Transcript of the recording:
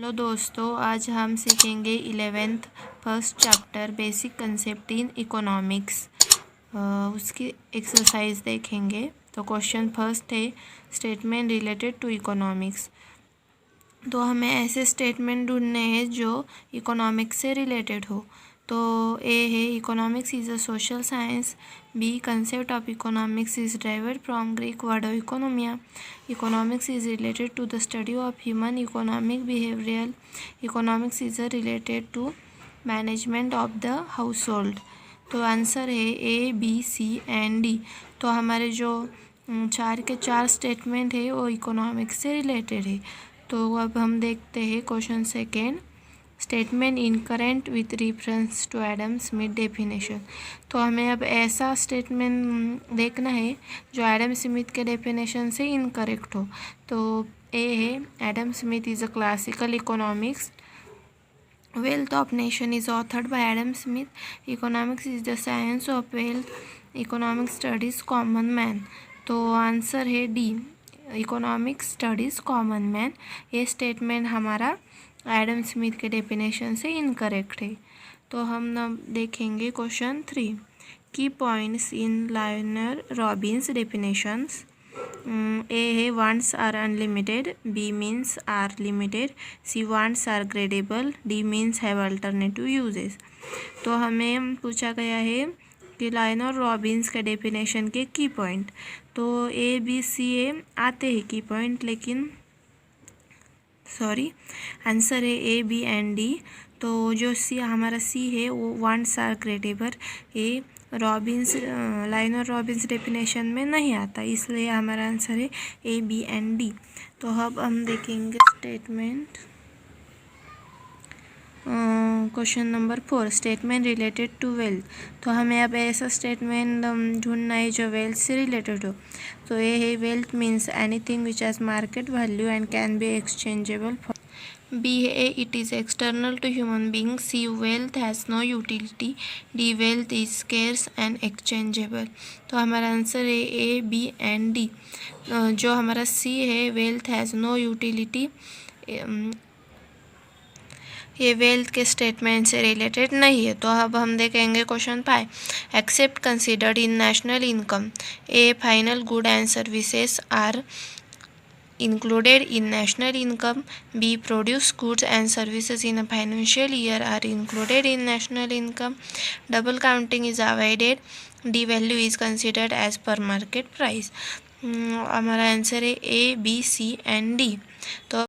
Hello दोस्तों, आज हम सीखेंगे 11th first chapter basic concept in economics. उसकी एक्सरसाइज देखेंगे। तो क्वेश्चन फर्स्ट है स्टेटमेंट रिलेटेड टू इकोनॉमिक्स। तो हमें ऐसे स्टेटमेंट ढूंढने हैं जो इकोनॉमिक्स से रिलेटेड हो। तो ए है economics is a social science. B concept of economics is derived from Greek word oikonomia. Economics is related to the study of human economic behavioural. Economics is related to management of the household. तो answer है A B C and D. तो हमारे जो चार के चार statement है वो इकोनॉमिक्स से रिलेटेड है। तो अब हम देखते हैं question second, statement incorrect with reference to Adam Smith definition. तो हमें अब ऐसा स्टेटमेंट देखना है जो एडम स्मिथ के डेफिनेशन से इनकरेक्ट हो। तो ए है Adam Smith is a classical economics. Wealth of Nation is authored by Adam Smith. Economics is the science of wealth. Economics studies common man. तो आंसर है D, economics studies common man. ये statement हमारा Adam Smith के definition से incorrect है. तो हम अब देखेंगे क्वेश्चन 3, की points in Lionel Robbins definitions. A है wants are unlimited. B means are limited. C wants are gradable. D means have alternative uses. तो हमें पूछा गया है कि लायनर रॉबिन्स के डेफिनेशन के की पॉइंट. तो ए बी सी ए आते हैं की पॉइंट, लेकिन आंसर है ए बी एंड डी. तो जो सी हमारा सी है वो वांट्स आर ग्रेडेबल, ये रॉबिन्स लायनर रॉबिन्स डेफिनेशन में नहीं आता, इसलिए हमारा आंसर है ए बी एंड डी. तो अब हम देखेंगे statement question number 4, statement related to wealth. तो हमें अब ऐसा स्टेटमेंट ढूंढना है जो वेल्थ से रिलेटेड हो. तो ये है wealth means anything which has market value and can be exchangeable for. B है it is external to human being. C wealth has no utility. D wealth is scarce and exchangeable. तो हमारा answer है A B and D. जो हमारा C है wealth has no utility, ये wealth के statement से रिलेटेड नहीं है. तो अब हम देखेंगे question 5, except considered in national income. A final good and services are included in national income. B produce goods and services in a financial year are included in national income. Double counting is avoided. D value is considered as per market price. हमारा answer है A B C and D. तो